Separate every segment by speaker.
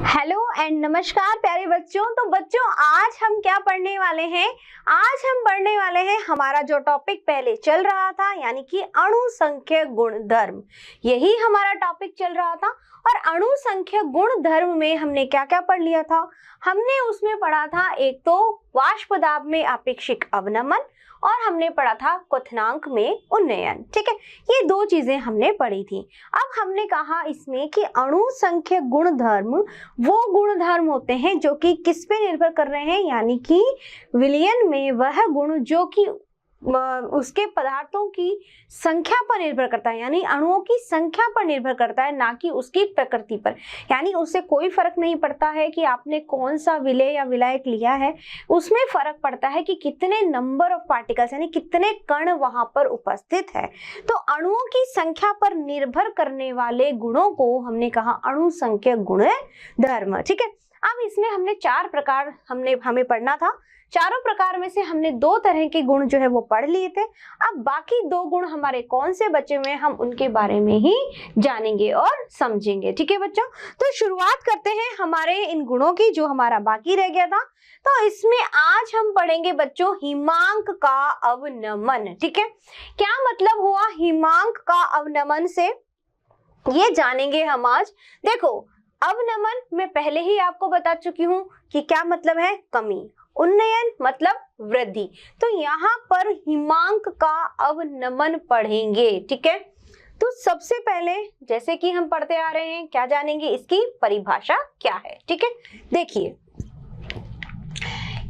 Speaker 1: Hello and नमस्कार प्यारे बच्चों। तो बच्चों आज हम क्या पढ़ने वाले हैं? आज हम पढ़ने वाले हैं हमारा जो टॉपिक पहले चल रहा था, यानी कि अणुसंख्यक गुणधर्म। यही हमारा टॉपिक चल रहा था। और अणुसंख्यक गुणधर्म में हमने क्या क्या पढ़ लिया था? हमने उसमें पढ़ा था एक तो वाष्प दाब में आपेक्षिक अवनमन, और हमने पढ़ा था क्वथनांक में उन्नयन। ठीक है, ये दो चीजें हमने पढ़ी थी। अब हमने कहा इसमें कि अणुसंख्यक गुणधर्म वो गुणधर्म होते हैं जो कि किस पे निर्भर कर रहे हैं, यानी कि विलयन में वह गुण जो कि उसके पदार्थों की संख्या पर निर्भर करता है, यानी अणुओं की संख्या पर निर्भर करता है, ना कि उसकी प्रकृति पर। यानी उससे कोई फर्क नहीं पड़ता है कि आपने कौन सा विलेय या विलायक लिया है, उसमें फर्क पड़ता है कि कितने नंबर ऑफ पार्टिकल्स यानी कितने कण वहां पर उपस्थित है। तो अणुओं की संख्या पर निर्भर करने वाले गुणों को हमने कहा अणुसंख्यक गुणधर्म। ठीक है, अब इसमें हमने चार प्रकार हमें पढ़ना था। चारों प्रकार में से हमने दो तरह के गुण जो है वो पढ़ लिए थे। अब बाकी दो गुण हमारे कौन से बचे हुए हैं, हम उनके बारे में ही जानेंगे और समझेंगे। ठीक है बच्चों, तो शुरुआत करते हैं हमारे इन गुणों की जो हमारा बाकी रह गया था। तो इसमें आज हम पढ़ेंगे बच्चों हिमांक का अवनमन। ठीक है, क्या मतलब हुआ हिमांक का अवनमन से, ये जानेंगे हम आज। देखो, अवनमन मैं पहले ही आपको बता चुकी हूं कि क्या मतलब है, कमी। उन्नयन मतलब वृद्धि। तो यहाँ पर हिमांक का अवनमन पढ़ेंगे। ठीक है, तो सबसे पहले जैसे कि हम पढ़ते आ रहे हैं, क्या जानेंगे, इसकी परिभाषा क्या है। ठीक है, देखिए,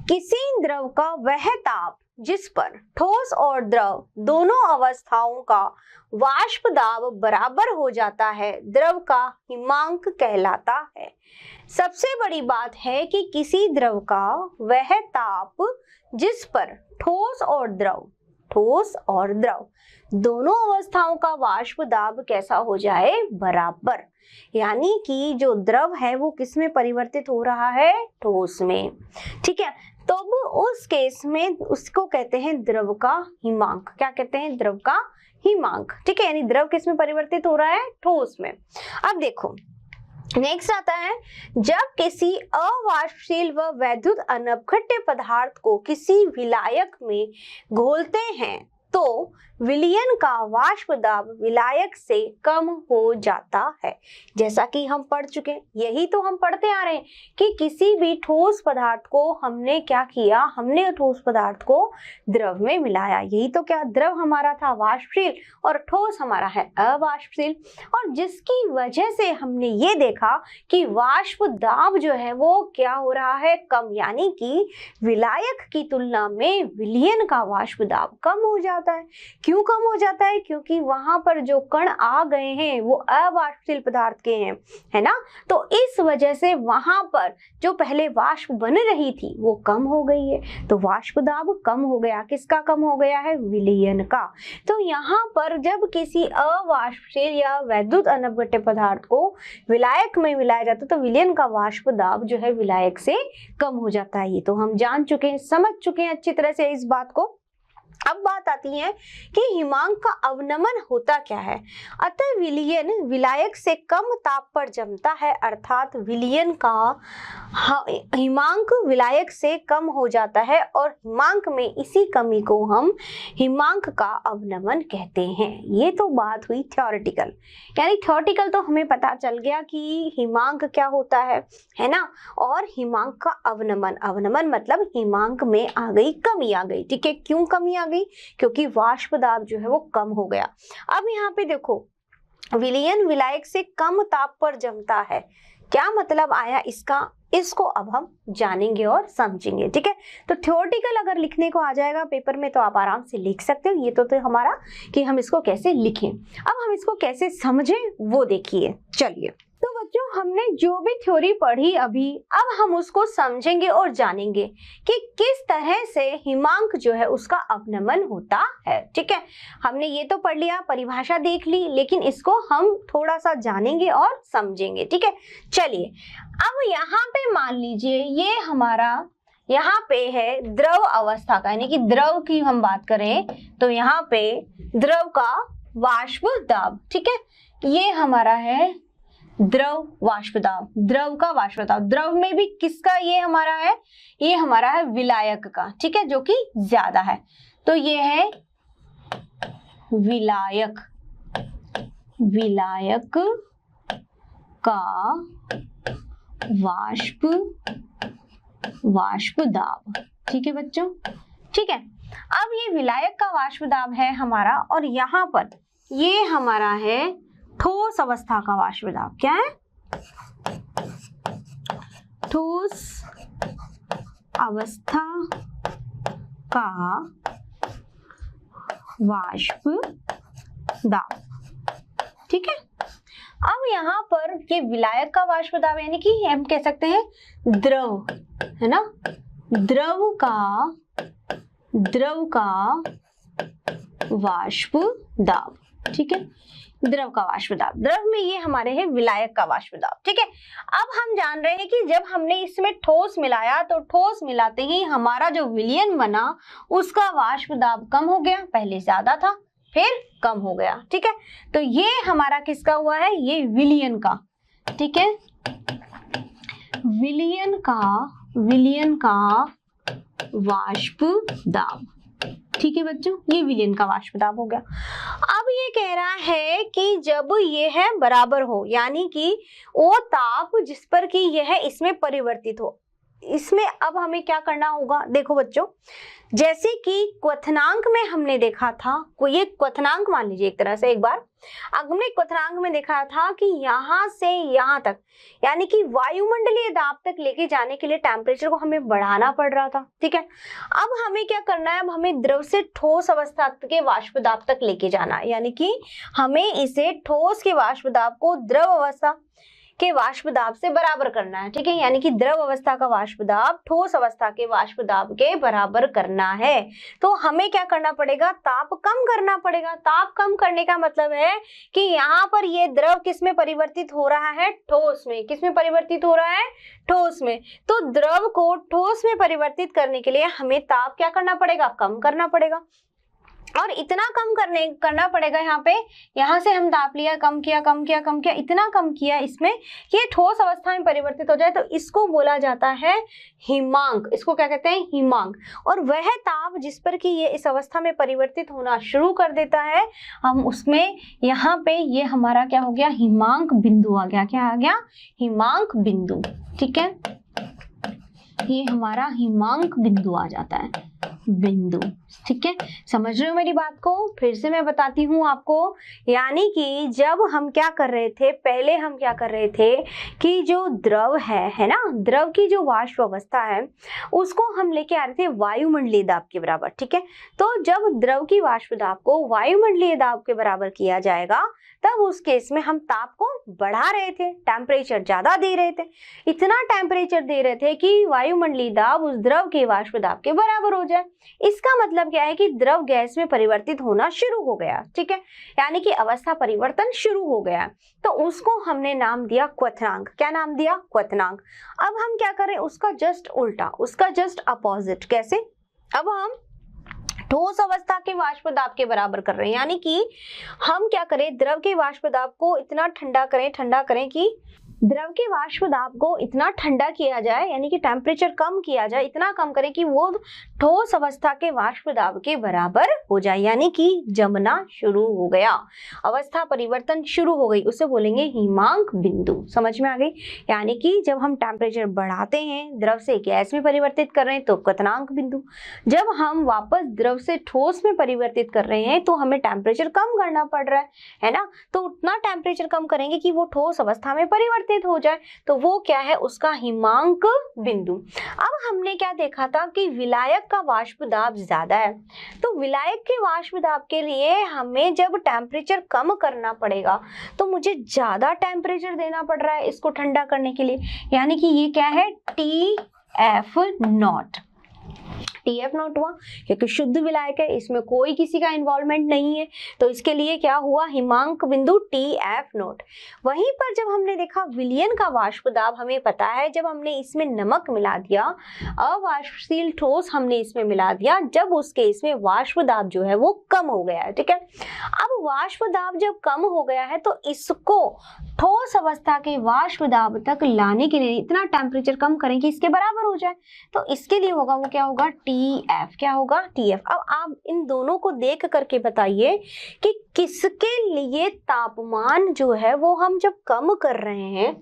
Speaker 1: किसी द्रव का वह ताप जिस पर ठोस और द्रव दोनों अवस्थाओं का वाष्प दाब बराबर हो जाता है, द्रव का हिमांक कहलाता है। सबसे बड़ी बात है कि किसी द्रव का वह ताप जिस पर ठोस और द्रव दोनों अवस्थाओं का वाष्प दाब कैसा हो जाए, बराबर। यानी कि जो द्रव है वो किस में परिवर्तित हो रहा है, ठोस में। ठीक है, तो अब उस केस में उसको कहते हैं द्रव का हिमांक। क्या कहते हैं, द्रव का हिमांक। ठीक है, यानी द्रव किस में परिवर्तित हो रहा है, ठोस में। अब देखो नेक्स्ट आता है, जब किसी अवाष्पशील व वैद्युत अनपघट्य पदार्थ को किसी विलायक में घोलते हैं तो विलयन का वाष्प दाब विलायक से कम हो जाता है। जैसा कि हम पढ़ चुके हैं, यही तो हम पढ़ते आ रहे हैं कि किसी भी ठोस पदार्थ को हमने क्या किया, हमने ठोस पदार्थ को द्रव में मिलाया। यही तो, क्या द्रव हमारा था वाष्पशील और ठोस हमारा है अवाष्पशील, और जिसकी वजह से हमने ये देखा कि वाष्प दाब जो है वो क्या हो रहा है, कम। यानी कि विलायक की तुलना में विलयन का वाष्प दाब कम हो जाता है। क्यों कम हो जाता है? क्योंकि वहां पर जो कण आ गए हैं वो अवाष्पशील पदार्थ के हैं, है ना। तो इस वजह से वहां पर जो पहले वाष्प बन रही थी वो कम हो गई है। तो वाष्प दाब कम हो गया। किसका कम हो गया है? विलयन का। तो यहाँ पर जब किसी अवाष्पशील या वैद्युत अनपघट्य पदार्थ को विलायक में मिलाया जाता है तो विलयन का वाष्प दाब जो है विलायक से कम हो जाता है। ये तो हम जान चुके हैं, समझ चुके हैं अच्छी तरह से इस बात को। अब बात आती है कि हिमांक का अवनमन होता क्या है। अतः विलयन विलायक से कम ताप पर जमता है, अर्थात विलयन का हिमांक विलायक से कम हो जाता है, और हिमांक में इसी कमी को हम हिमांक का अवनमन कहते हैं। ये तो बात हुई थ्योरेटिकल, यानी थ्योरेटिकल तो हमें पता चल गया कि हिमांक क्या होता है ना। और हिमांक का अवनमन मतलब हिमांक में आ गई कमी, आ गई। ठीक है, क्यों कमी आ गई? क्योंकि वाष्प दाब जो है वो कम हो गया। अब यहाँ पे देखो, विलयन विलायक से कम ताप पर जमता है, क्या मतलब आया इसका, इसको अब हम जानेंगे और समझेंगे। ठीक है, तो थ्योरेटिकल अगर लिखने को आ जाएगा पेपर में तो आप आराम से लिख सकते हो। ये तो हमारा कि हम इसको कैसे लिखें। अब हम इसको कैसे समझें वो देखिए। चलिए, तो बच्चों हमने जो भी थ्योरी पढ़ी अभी, अब हम उसको समझेंगे और जानेंगे कि किस तरह से हिमांक जो है उसका अवनमन होता है। ठीक है, हमने ये तो पढ़ लिया, परिभाषा देख ली, लेकिन इसको हम थोड़ा सा जानेंगे और समझेंगे। ठीक है, चलिए, अब यहाँ पे मान लीजिए ये हमारा यहाँ पे है द्रव अवस्था का, यानी कि द्रव की हम बात करें तो यहाँ पे द्रव का वाष्प दाब। ठीक है, ये हमारा है द्रव वाष्प दाब, द्रव का वाष्प दाब। द्रव में भी किसका ये हमारा है, ये हमारा है विलायक का, ठीक है, जो कि ज्यादा है। तो ये है विलायक, विलायक का वाष्प दाब, ठीक है बच्चों, ठीक है। अब ये विलायक का वाष्प दाब है हमारा, और यहाँ पर ये हमारा है ठोस अवस्था का वाष्प दाब। क्या है, ठोस अवस्था का वाष्प दाब, ठीक है। अब यहाँ पर ये विलायक का वाष्प दाब यानी कि हम कह सकते हैं द्रव, है ना, द्रव का वाष्प दाब, ठीक है, द्रव का वाष्प दाब। द्रव में ये हमारे है विलायक का वाष्प दाब, ठीक है। अब हम जान रहे हैं कि जब हमने इसमें ठोस मिलाया तो ठोस मिलाते ही हमारा जो विलयन बना उसका वाष्प दाब कम हो गया, पहले ज्यादा था फिर कम हो गया, ठीक है। तो ये हमारा किसका हुआ है, ये विलयन का, ठीक है, विलयन का वाष्प दाब, ठीक है बच्चों, ये विलयन का वाष्प दाब हो गया। अब ये कह रहा है कि जब ये है बराबर हो, यानी कि वो ताप जिस पर कि यह है इसमें परिवर्तित हो, इसमें अब हमें क्या करना होगा, देखो बच्चों, जैसे कि क्वथनांक में हमने देखा था, कोई एक क्वथनांक मान लीजिए एक तरह से, एक बार हमने क्वथनांक में देखा था कि यहाँ से यहाँ तक यानी कि वायुमंडलीय दाब तक लेके जाने के लिए टेम्परेचर को हमें बढ़ाना पड़ रहा था, ठीक है। अब हमें क्या करना है, अब हमें द्रव से ठोस अवस्था के वाष्प दाब तक लेके जाना है, यानी कि हमें इसे ठोस के वाष्प दाब को द्रव अवस्था के वाष्प दाब से बराबर करना है, ठीक है, यानी कि द्रव अवस्था का वाष्प दाब ठोस अवस्था के वाष्प दाब के बराबर करना है। तो हमें क्या करना पड़ेगा, ताप कम करना पड़ेगा। ताप कम करने का मतलब है कि यहाँ पर ये द्रव किस में परिवर्तित हो रहा है, ठोस में। किस में परिवर्तित हो रहा है, ठोस में। तो द्रव को ठोस में परिवर्तित करने के लिए हमें ताप क्या करना पड़ेगा, कम करना पड़ेगा। और इतना कम करना पड़ेगा, यहाँ पे, यहाँ से हम ताप लिया, कम किया, इतना कम किया, इसमें ये ठोस अवस्था में परिवर्तित हो जाए तो इसको बोला जाता है हिमांक। इसको क्या कहते हैं, हिमांक। और वह ताप जिस पर कि ये इस अवस्था में परिवर्तित होना शुरू कर देता है, हम उसमें यहाँ पे ये हमारा क्या हो गया, हिमांक बिंदु आ गया। क्या आ गया, हिमांक बिंदु, ठीक है, ये हमारा हिमांक बिंदु आ जाता है, बिंदु, ठीक है। समझ रहे हो मेरी बात को, फिर से मैं बताती हूँ आपको। यानी कि जब हम क्या कर रहे थे, पहले हम क्या कर रहे थे कि जो द्रव है ना, द्रव की जो वाष्प अवस्था है उसको हम लेके आ रहे थे वायुमंडलीय दाब के बराबर, ठीक है। तो जब द्रव की वाष्प दाब को वायुमंडलीय दाब के बराबर किया जाएगा तब उस केस में हम ताप को बढ़ा रहे थे, टेम्परेचर ज्यादा दे रहे थे, इतना टेम्परेचर दे रहे थे कि वायुमंडलीय दाब उस द्रव के वाष्प दाब के बराबर हो जाए। इसका मतलब क्या है कि द्रव गैस में परिवर्तित होना शुरू हो गया, ठीक है, यानी कि अवस्था परिवर्तन शुरू हो गया। तो उसको हमने नाम दिया क्वथनांक। क्या नाम दिया, क्वथनांक। अब हम क्या करें, उसका जस्ट उल्टा, उसका जस्ट अपोजिट। कैसे, अब हम ठोस अवस्था के वाष्प दाब के बराबर कर रहे हैं, यानी कि हम क्या करें, द्रव के वाष्प दाब को इतना ठंडा करें कि द्रव के वाष्प दाब को इतना ठंडा किया जाए, यानी कि टेम्परेचर कम किया जाए, इतना कम करें कि वो ठोस अवस्था के वाष्प दाब के बराबर हो जाए, यानी कि जमना शुरू हो गया, अवस्था परिवर्तन शुरू हो गई, उसे बोलेंगे हिमांक बिंदु। समझ में आ गई। यानी कि जब हम टेम्परेचर बढ़ाते हैं, द्रव से गैस में परिवर्तित कर रहे हैं तो क्वथनांक बिंदु, जब हम वापस द्रव से ठोस में परिवर्तित कर रहे हैं तो हमें टेम्परेचर कम करना पड़ रहा है ना, तो उतना टेम्परेचर कम करेंगे कि वो ठोस अवस्था में परिवर्तित हो जाए, तो वो क्या है, उसका हिमांक बिंदु। अब हमने क्या देखा था कि विलायक का वाष्प दाब ज्यादा है, तो विलायक के वाष्प दाब के लिए हमें जब टेम्परेचर कम करना पड़ेगा तो मुझे ज्यादा टेम्परेचर देना पड़ रहा है इसको ठंडा करने के लिए, यानी कि ये क्या है, TF0। TF नॉट हुआ क्योंकि शुद्ध विलायक है, इसमें कोई किसी का इन्वॉल्वमेंट नहीं है, तो इसके लिए क्या हुआ, हिमांक बिंदु TF नॉट। वहीं पर जब हमने देखा विलयन का वाष्प दाब, हमें पता है जब हमने इसमें नमक मिला दिया, अवाष्पशील ठोस हमने इसमें मिला दिया, जब उसके इसमें वाष्प दाब जो है वो कम हो गया है, ठीक है। अब वाष्प दाब जब कम हो गया है तो इसको ठोस अवस्था के वाष्प दाब तक लाने के लिए इतना टेम्परेचर कम करें कि इसके बराबर हो जाए, तो इसके लिए होगा वो क्या होगा, TF। क्या होगा, TF। अब आप इन दोनों को देख करके बताइए कि किसके लिए तापमान जो है वो हम जब कम कर रहे हैं,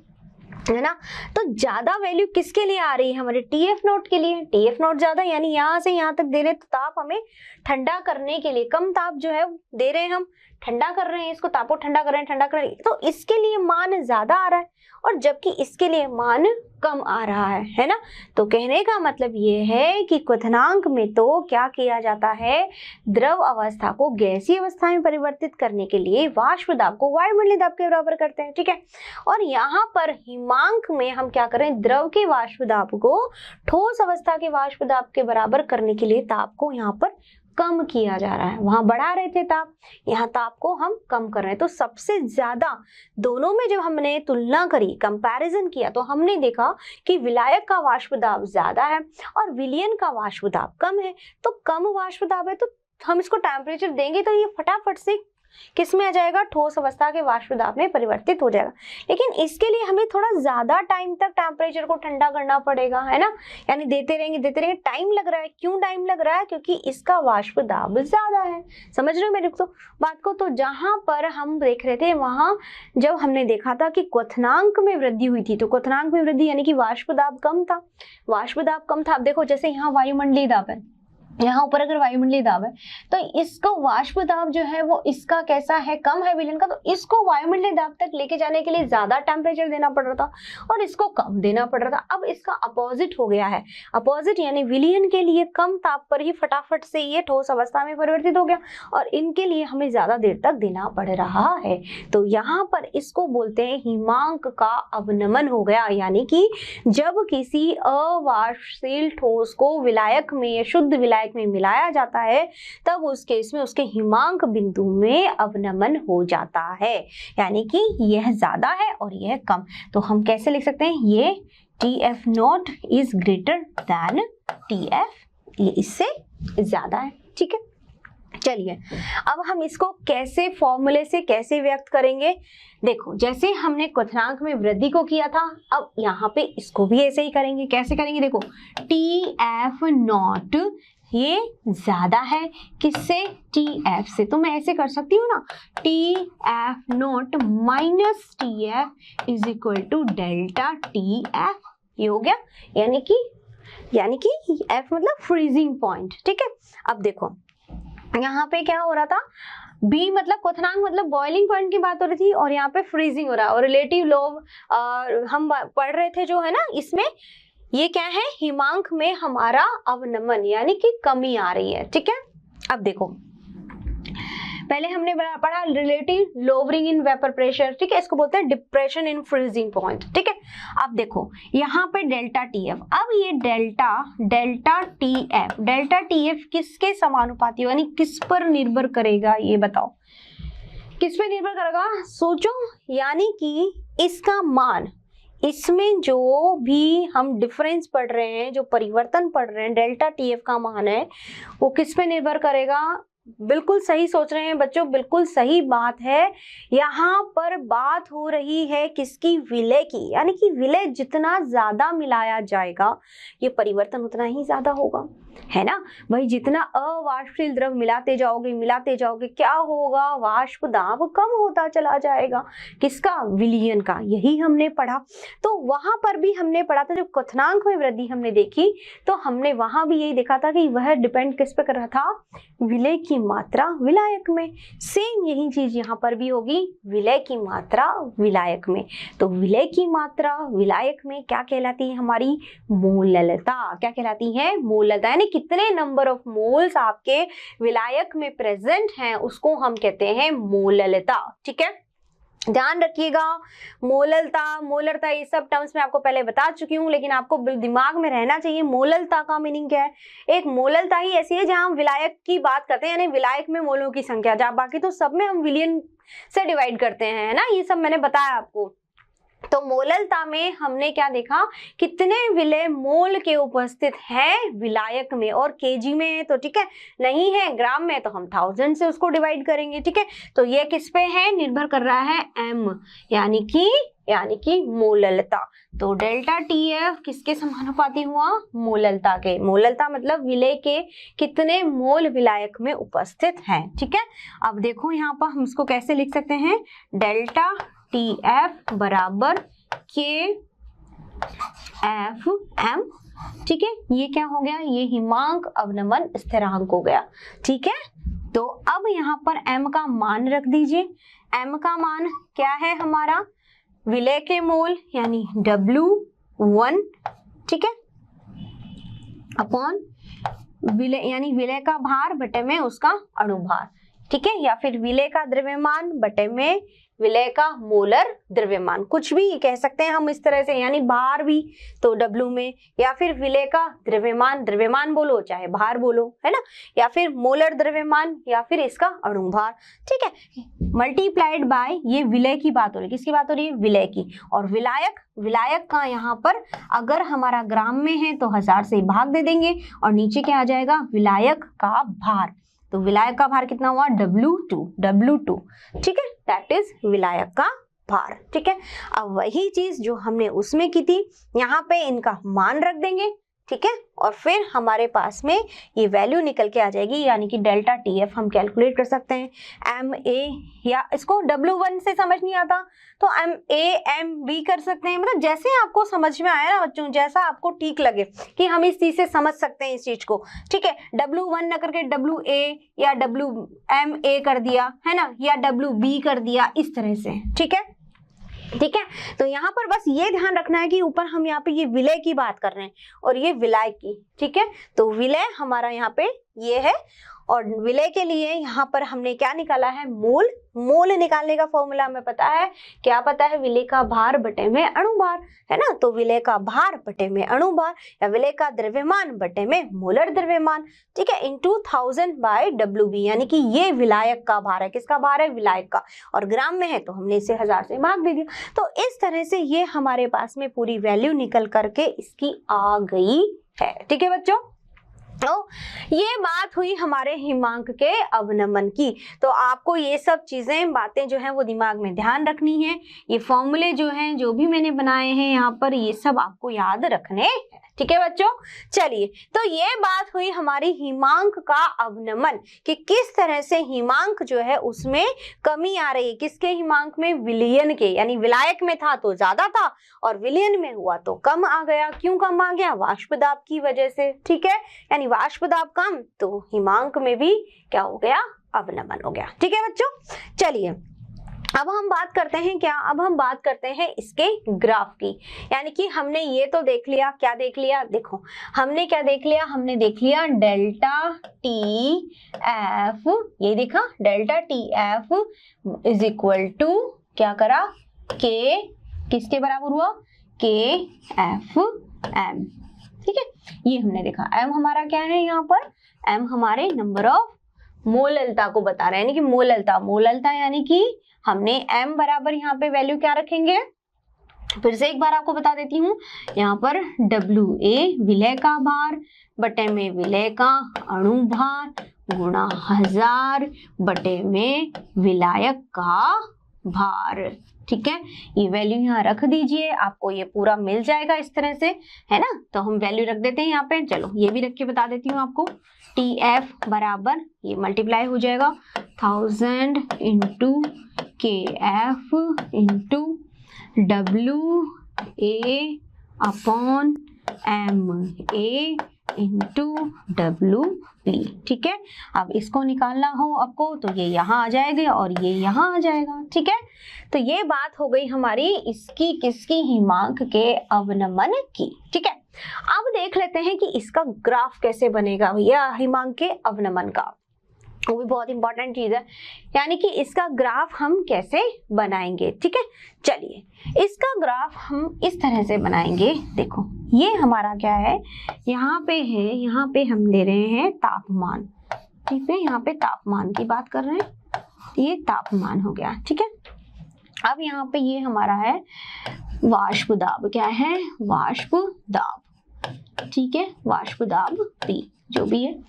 Speaker 1: है ना, तो ज्यादा वैल्यू किसके लिए आ रही है, हमारे TF नॉट के लिए। TF नॉट ज्यादा यानी यहाँ से यहाँ तक दे रहे, तो ताप हमें ठंडा करने के लिए कम ताप जो है दे रहे हैं, हम ठंडा कर रहे हैं, इसको तापो ठंडा कर रहे हैं, ठंडा कर रहे हैं, तो इसके लिए मान ज्यादा आ रहा है और जबकि इसके लिए मान कम आ रहा है ना। तो कहने का मतलब ये है कि क्वथनांक में तो क्या किया जाता है, द्रव अवस्था को गैसीय अवस्था में परिवर्तित करने के लिए वाष्प दाब को वायुमंडलीय दाब के बराबर करते हैं, ठीक है। और यहाँ पर हिमांक में हम क्या करें, द्रव के वाष्प दाब को ठोस अवस्था के वाष्प दाब के बराबर करने के लिए ताप को यहाँ पर कम किया जा रहा है। वहां बढ़ा रहे थे ताप, यहाँ ताप को हम कम कर रहे हैं। तो सबसे ज्यादा दोनों में जब हमने तुलना करी, कंपैरिजन किया, तो हमने देखा कि विलायक का वाष्प दाब ज्यादा है और विलयन का वाष्प दाब कम है। तो कम वाष्प दाब है तो हम इसको टेम्परेचर देंगे तो ये फटाफट से किस में आ जाएगा, ठोस अवस्था के वाष्प दाब में परिवर्तित हो जाएगा। लेकिन इसके लिए हमें थोड़ा ज्यादा टाइम तक टेम्परेचर को ठंडा करना पड़ेगा, है ना, यानी देते रहेंगे, टाइम लग रहा है। क्यों टाइम लग रहा है, क्योंकि इसका वाष्प दाब ज्यादा है। समझ रहे हो मेरे तो बात को। तो जहां पर हम देख रहे थे, वहां जब हमने देखा था कि क्वथनांक में वृद्धि हुई थी, तो क्वथनांक में वृद्धि यानी कि वाष्प दाब कम था, वाष्प दाब कम था। अब देखो जैसे यहाँ वायुमंडलीय दाब है, यहाँ ऊपर अगर वायुमंडलीय दाब है तो इसको वाष्प दाब जो है वो इसका कैसा है, कम है विलयन का, तो इसको वायुमंडलीय दाब तक लेके जाने के लिए ज्यादा टेम्परेचर देना पड़ रहा था और इसको कम देना पड़ रहा था। अब इसका अपोजिट हो गया है, अपोजिट यानी विलयन के लिए कम ताप पर ही फटाफट से ये ठोस अवस्था में परिवर्तित हो गया और इनके लिए हमें ज्यादा देर तक देना पड़ रहा है। तो यहाँ पर इसको बोलते हैं हिमांक का अवनमन हो गया, यानी कि जब किसी अवाष्पशील ठोस को विलायक में, शुद्ध विलायक में मिलाया जाता है, तब उस केस में उसके हिमांक बिंदु में अवनमन हो जाता है, यानी कि यह ज्यादा है और यह कम। तो हम कैसे लिख सकते हैं, ये TF not is greater than TF, ये इससे ज्यादा है, ठीक है। चलिए अब हम इसको कैसे फॉर्मूले से कैसे व्यक्त करेंगे। देखो जैसे हमने क्वथनांक में वृद्धि को किया था, अब यहाँ पे इसको भी ऐसे ही करेंगे। कैसे करेंगे, देखो TF नॉट ये ज्यादा है किससे, TF से, तो मैं ऐसे कर सकती हूँ ना, TF not minus TF is equal to delta TF, ये हो गया। यानी कि F मतलब फ्रीजिंग पॉइंट, ठीक है। अब देखो यहाँ पे क्या हो रहा था, B मतलब क्वथनांक मतलब बॉइलिंग पॉइंट की बात हो रही थी और यहाँ पे फ्रीजिंग हो रहा है और रिलेटिव लोब हम पढ़ रहे थे जो है ना, इसमें ये क्या है, हिमांक में हमारा अवनमन यानी कि कमी आ रही है, ठीक है। अब देखो पहले हमने पढ़ा relative lowering in vapour pressure, ठीक है, इसको बोलते हैं डिप्रेशन इन फ्रीजिंग पॉइंट, ठीक है। अब देखो यहाँ पे डेल्टा TF, अब ये डेल्टा TF किसके समानुपाती यानी किस पर निर्भर करेगा, ये बताओ किस पे निर्भर करेगा, सोचो। यानी कि इसका मान, इसमें जो भी हम डिफरेंस पढ़ रहे हैं, जो परिवर्तन पढ़ रहे हैं, डेल्टा TF का मान है वो किस पे निर्भर करेगा। बिल्कुल सही सोच रहे हैं बच्चों, बिल्कुल सही बात है। यहाँ पर बात हो रही है किसकी, विलय की, यानी कि विलय जितना ज्यादा मिलाया जाएगा ये परिवर्तन उतना ही ज्यादा होगा, है ना। भाई जितना अवाष्पशील द्रव मिलाते जाओगे क्या होगा, वाष्प दाब कम होता चला जाएगा, किसका, विलयन का। यही हमने पढ़ा। तो वहां पर भी हमने पढ़ा था, जब क्वथनांक में वृद्धि हमने देखी तो हमने वहां भी यही देखा था कि वह डिपेंड किस पे कर रहा था, विलय की मात्रा विलायक में। सेम यही चीज यहाँ पर भी होगी, विलय की मात्रा विलायक में। तो विलय की मात्रा विलायक में क्या कहलाती है, हमारी मोललता। क्या कहलाती है, मोललता, यानी कितने नंबर ऑफ मोल्स आपके विलायक में प्रेजेंट हैं उसको हम कहते हैं मोललता, ठीक है। ध्यान रखिएगा। मोललता, मोलरता, ये सब टर्म्स मैं आपको पहले बता चुकी हूँ, लेकिन आपको दिमाग में रहना चाहिए मोललता का मीनिंग क्या है। एक मोललता ही ऐसी है जहां हम विलायक की बात करते हैं, यानी विलायक में मोलों की संख्या, जहां बाकी तो सब में हम विलियन से डिवाइड करते हैं, है ना, ये सब मैंने बताया आपको। तो मोललता में हमने क्या देखा, कितने विलय मोल के उपस्थित हैं विलायक में, और केजी में है तो ठीक है, नहीं है ग्राम में तो हम 1000 से उसको डिवाइड करेंगे, ठीक है। तो ये किस पे है, निर्भर कर रहा है एम, यानी कि मोललता। तो डेल्टा टीएफ किसके समानुपाती हुआ, मोललता के। मोललता मतलब विलय के कितने मोल विलायक में उपस्थित हैं, ठीक है। अब देखो यहाँ पर हम इसको कैसे लिख सकते हैं, डेल्टा टीएफ बराबर के एफ एम, ठीक है। ये क्या हो गया, ये हिमांक अवनमन स्थिरांक हो गया, ठीक है। तो अब यहाँ पर m का मान रख दीजिए। m का मान क्या है हमारा, विलय के मोल यानी W1, ठीक है, अपॉन विलय यानी विलय का भार बटे में उसका अणुभार, ठीक है, या फिर विलय का द्रव्यमान बटे में विलय का मोलर द्रव्यमान, कुछ भी कह सकते हैं हम इस तरह से, यानी भार भी तो W में, या फिर विलय का द्रव्यमान, द्रव्यमान बोलो चाहे भार बोलो, है ना, या फिर मोलर द्रव्यमान, या फिर इसका अणुभार, ठीक है, मल्टीप्लाइड बाय, ये विलय की बात हो रही है, किसकी बात हो रही है, विलय की। और विलायक का यहाँ पर अगर हमारा ग्राम में है तो 1000 से भाग दे देंगे, और नीचे क्या आ जाएगा, विलायक का भार। तो विलायक का भार कितना हुआ, W2, ठीक है, दैट इज विलायक का भार, ठीक है। अब वही चीज जो हमने उसमें की थी, यहाँ पे इनका मान रख देंगे, ठीक है, और फिर हमारे पास में ये वैल्यू निकल के आ जाएगी, यानी कि डेल्टा टीएफ हम कैलकुलेट कर सकते हैं। एम ए, या इसको W1 से समझ नहीं आता तो MAMB कर सकते हैं, मतलब जैसे आपको समझ में आया ना बच्चों, जैसा आपको ठीक लगे कि हम इस चीज से समझ सकते हैं इस चीज को, ठीक है। W1 न करके WA या WMA कर दिया, है ना, या WB कर दिया, इस तरह से, ठीक है, ठीक है। तो यहाँ पर बस ये ध्यान रखना है कि ऊपर हम यहाँ पे ये विलय की बात कर रहे हैं और ये विलायक की, ठीक है। तो विलय हमारा यहाँ पे ये है, और विलय के लिए यहाँ पर हमने क्या निकाला है, मोल। मोल निकालने का फॉर्मूला हमें पता है, क्या पता है, विलय का भार बटे में अणुभार, है ना। तो विलय का भार बटे में अणुभार, या विलय का द्रव्यमान बटे में मोलर द्रव्यमान, ठीक है, इनटू 1000 बाय WB, यानी कि ये विलायक का भार है, किसका भार है, विलायक का, और ग्राम में है तो हमने इसे 1000 से भाग दे दिया। तो इस तरह से ये हमारे पास में पूरी वैल्यू निकल करके इसकी आ गई है, ठीक है बच्चों। तो ये बात हुई हमारे हिमांक के अवनमन की। तो आपको ये सब चीजें, बातें जो हैं वो दिमाग में ध्यान रखनी है। ये फॉर्मूले जो हैं, जो भी मैंने बनाए हैं यहाँ पर, ये सब आपको याद रखने हैं, ठीक है बच्चों। चलिए, तो ये बात हुई हमारी हिमांक का अवनमन, कि किस तरह से हिमांक जो है उसमें कमी आ रही है, किसके हिमांक में, विलयन के, यानी विलायक में था तो ज्यादा था और विलयन में हुआ तो कम आ गया। क्यों कम आ गया, वाष्प दाब की वजह से, ठीक है, यानी वाष्प दाब कम तो हिमांक में भी क्या हो गया, अवनमन हो गया, ठीक है बच्चों। चलिए, अब हम बात करते हैं क्या, अब हम बात करते हैं इसके ग्राफ की। यानी कि हमने ये तो देख लिया, क्या देख लिया, देखो हमने क्या देख लिया, हमने देख लिया डेल्टा टी एफ, ये देखा delta T F is equal to क्या करा, के, किसके बराबर हुआ, के एफ एम, ठीक है, ये हमने देखा। एम हमारा क्या है यहाँ पर, एम हमारे नंबर ऑफ मोललता को बता रहे हैं, यानी कि मोललता यानी कि हमने m बराबर यहाँ पे वैल्यू क्या रखेंगे, फिर से एक बार आपको बता देती हूँ, यहाँ पर WA विलय का भार बटे में विलय का अणुभार गुणा 1000 बटे में विलायक का भार, ठीक है। ये वैल्यू यहाँ रख दीजिए, आपको ये पूरा मिल जाएगा इस तरह से, है ना। तो हम वैल्यू रख देते हैं यहाँ पे, चलो ये भी रख के बता देती हूँ आपको। TF बराबर ये मल्टीप्लाई हो जाएगा 1000 into KF into WA upon MA into WB, ठीक है। अब इसको निकालना हो आपको तो ये यहाँ आ जाएगा और ये यहाँ आ जाएगा, ठीक है। तो ये बात हो गई हमारी इसकी, किसकी, हिमांक के अवनमन की, ठीक है। अब देख लेते हैं कि इसका ग्राफ कैसे बनेगा भैया, हिमांक के अवनमन का। वो भी बहुत इंपॉर्टेंट चीज है, यानी कि इसका ग्राफ हम कैसे बनाएंगे। ठीक है, चलिए इसका ग्राफ हम इस तरह से बनाएंगे। देखो ये हमारा क्या है, यहाँ पे है, यहाँ पे हम ले रहे हैं तापमान। ठीक है, यहाँ पे तापमान की बात कर रहे हैं, ये तापमान हो गया। ठीक है, अब यहाँ पे ये हमारा है वाष्प दाब। क्या है, वाष्प दाब। ठीक है, वाष्प दाब P जो भी है।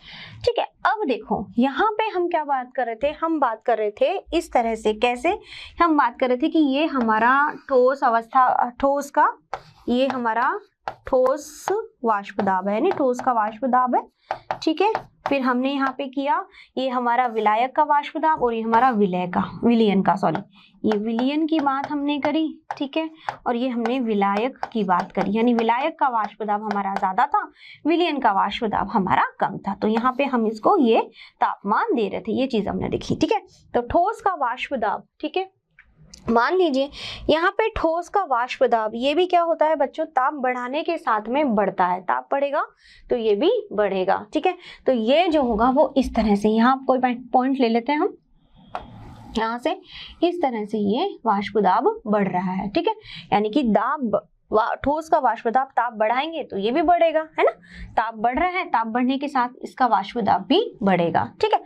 Speaker 1: ठीक है, अब देखो यहाँ पे हम क्या बात कर रहे थे, हम बात कर रहे थे इस तरह से, कैसे हम बात कर रहे थे कि ये हमारा ठोस अवस्था, ठोस का, ये हमारा ठोस वाष्प दाब है, यानी ठोस का वाष्प दाब है। ठीक है, फिर हमने यहाँ पे किया ये हमारा विलायक का वाष्प दाब और ये हमारा विलयन का सॉरी, ये विलयन की बात हमने करी। ठीक है, और ये हमने विलायक की बात करी, यानी विलायक का वाष्प दाब हमारा ज्यादा था, विलयन का वाष्प दाब हमारा कम था। तो यहाँ पे हम इसको ये तापमान दे रहे थे, ये चीज हमने देखी। ठीक है, तो ठोस का वाष्प दाब, ठीक है, मान लीजिए यहाँ पे ठोस का वाष्प दाब, ये भी क्या होता है बच्चों, ताप बढ़ाने के साथ में बढ़ता है, ताप बढ़ेगा तो ये भी बढ़ेगा। ठीक है, तो ये जो होगा वो इस तरह से, यहाँ कोई पॉइंट ले लेते हैं हम, यहाँ से इस तरह से ये वाष्प दाब बढ़ रहा है। ठीक है, यानी कि दाब, ठोस का वाष्प दाब, ताप बढ़ाएंगे तो ये भी बढ़ेगा, है ना, ताप बढ़ रहा है, ताप बढ़ने के साथ इसका वाष्प दाब भी बढ़ेगा। ठीक है,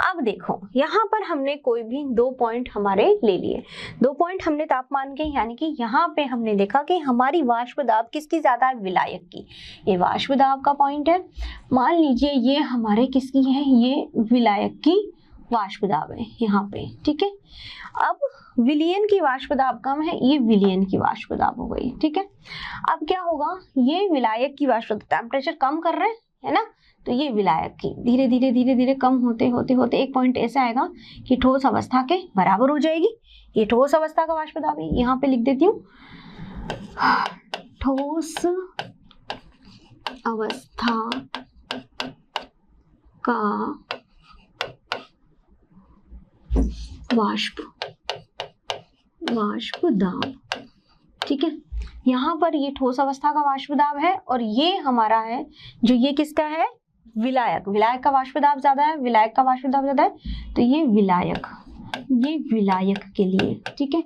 Speaker 1: अब देखो यहाँ पर हमने कोई भी 2 पॉइंट हमारे ले लिए, 2 पॉइंट हमने तापमान के, यानी कि यहाँ पे हमने देखा कि हमारी वाष्प दाब किसकी ज्यादा है, विलायक की। ये वाष्प दाब का पॉइंट है, मान लीजिए ये हमारे किसकी है, ये विलायक की वाष्प दाब है यहाँ पे। ठीक है, अब विलयन की वाष्प दाब कम है, ये विलयन की वाष्प दाब हो गई। ठीक है, अब क्या होगा, ये विलायक की वाष्प दाब, टेम्परेचर कम कर रहे हैं, है ना, तो ये विलायक की धीरे धीरे कम होते होते एक पॉइंट ऐसा आएगा कि ठोस अवस्था के बराबर हो जाएगी। ये ठोस अवस्था का वाष्प दाब है, यहाँ पे लिख देती हूँ, ठोस अवस्था का वाष्प दाब। ठीक है, यहाँ पर ये ठोस अवस्था का वाष्प दाब है और ये हमारा है जो, ये किसका है, विलायक, विलायक का वाष्प दाब ज्यादा है, विलायक का वाष्प दाब ज्यादा है, तो ये विलायक, ये विलायक के लिए। ठीक है,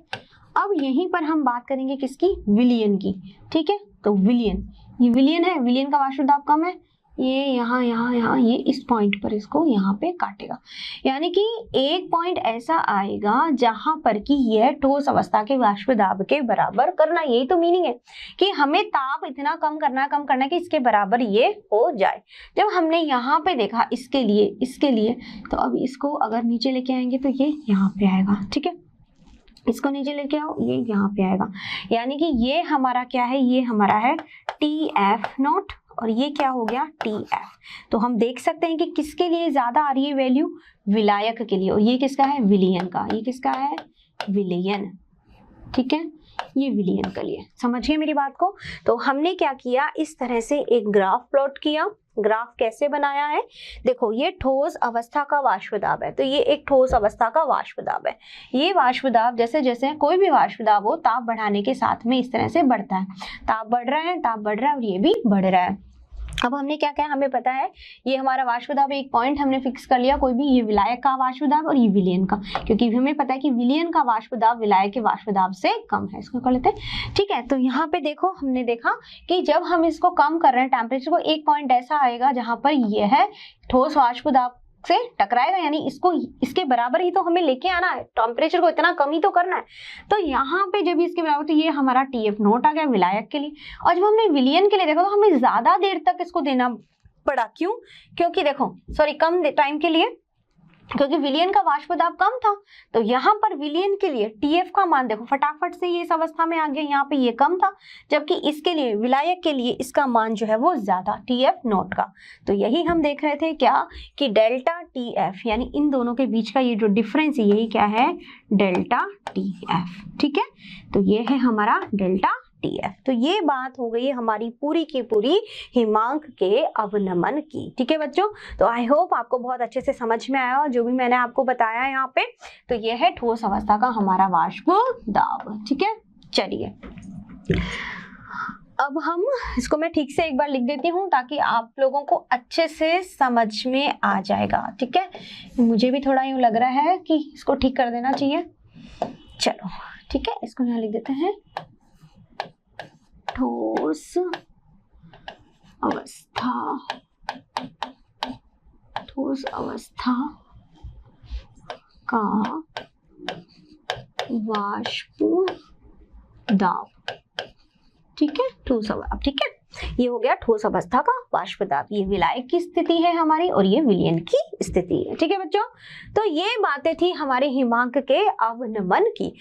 Speaker 1: अब यहीं पर हम बात करेंगे किसकी, विलयन की। ठीक है, तो विलयन, ये विलयन है, विलयन का वाष्प दाब कम है, ये यहाँ ये इस पॉइंट पर इसको यहाँ पे काटेगा, यानी कि एक पॉइंट ऐसा आएगा जहां पर कि यह ठोस अवस्था के वाष्प दाब के बराबर करना। यही तो मीनिंग है कि हमें ताप इतना कम करना है कि इसके बराबर ये हो जाए। जब हमने यहाँ पे देखा इसके लिए, तो अब इसको अगर नीचे लेके आएंगे तो ये यहाँ पे आएगा। ठीक है, इसको नीचे लेके आओ, ये यहाँ पे आएगा, यानी कि ये हमारा क्या है, ये हमारा है TF0 और ये क्या हो गया, TF। तो हम देख सकते हैं कि किसके लिए ज्यादा आ रही है वैल्यू, विलायक के लिए, और ये किसका है, विलयन का, ये किसका है, विलयन। ठीक है, ये विलयन के लिए, समझिए मेरी बात को। तो हमने क्या किया, इस तरह से एक ग्राफ प्लॉट किया। ग्राफ कैसे बनाया है, देखो ये ठोस अवस्था का वाष्प दाब है, तो ये एक ठोस अवस्था का वाष्प दाब है। ये वाष्प दाब जैसे जैसे कोई भी वाष्प दाब हो, ताप बढ़ाने के साथ में इस तरह से बढ़ता है, ताप बढ़ रहा है और ये भी बढ़ रहा है। अब हमने क्या किया, हमें पता है ये हमारा वाष्प दाब, एक पॉइंट हमने फिक्स कर लिया कोई भी, ये विलायक का वाष्प दाब और ये विलयन का, क्योंकि हमें पता है कि विलयन का वाष्प दाब विलायक के वाष्प दाब से कम है, इसको कर लेते हैं। ठीक है, तो यहाँ पे देखो हमने देखा कि जब हम इसको कम कर रहे हैं टेम्परेचर को, एक पॉइंट ऐसा आएगा जहां पर ये है ठोस वाष्प दाब से टकराएगा, यानी इसको इसके बराबर ही तो हमें लेके आना है, टेम्परेचर को इतना कम ही तो करना है। तो यहाँ पे जब इसके बराबर, तो ये हमारा TF0 आ गया विलायक के लिए। और जब हमने विलयन के लिए देखा तो हमें ज्यादा देर तक इसको देना पड़ा, क्यों, क्योंकि देखो सॉरी कम टाइम के लिए, क्योंकि विलयन का वाष्प दाब कम था। तो यहाँ पर विलयन के लिए TF का मान देखो फटाफट से ये इस अवस्था में आ गया, यहाँ पे ये कम था, जबकि इसके लिए विलायक के लिए इसका मान जो है वो ज्यादा, TF0 का। तो यही हम देख रहे थे क्या, कि डेल्टा TF, यानी इन दोनों के बीच का ये जो डिफरेंस है, यही क्या है, डेल्टा TF। ठीक है, तो ये है हमारा डेल्टा TF। तो ये बात हो गई हमारी पूरी की पूरी हिमांक के अवनमन की। ठीक है बच्चों, तो आई होप आपको बहुत अच्छे से समझ में आया और जो भी मैंने आपको बताया यहाँ पे, तो ये है ठोस अवस्था का हमारा वाष्प दाब। ठीक है, चलिए अब हम इसको मैं ठीक से एक बार लिख देती हूँ ताकि आप लोगों को अच्छे से समझ में आ जाएगा, ठीक है। मुझे भी थोड़ा यूँ लग रहा है कि इसको ठीक कर देना चाहिए। चलो ठीक है, इसको यहाँ लिख देते हैं। ठोस अवस्था, ठोस अवस्था का वाष्प दाब, ठीक है, ठोस अवस्था, ठीक है। ये हो गया ठोस अवस्था का वाष्प दाब। ये विलायक की स्थिति है हमारी और ये विलयन की स्थिति है, ठीक है बच्चों। तो ये बातें थी हमारे हिमांक के अवनमन की।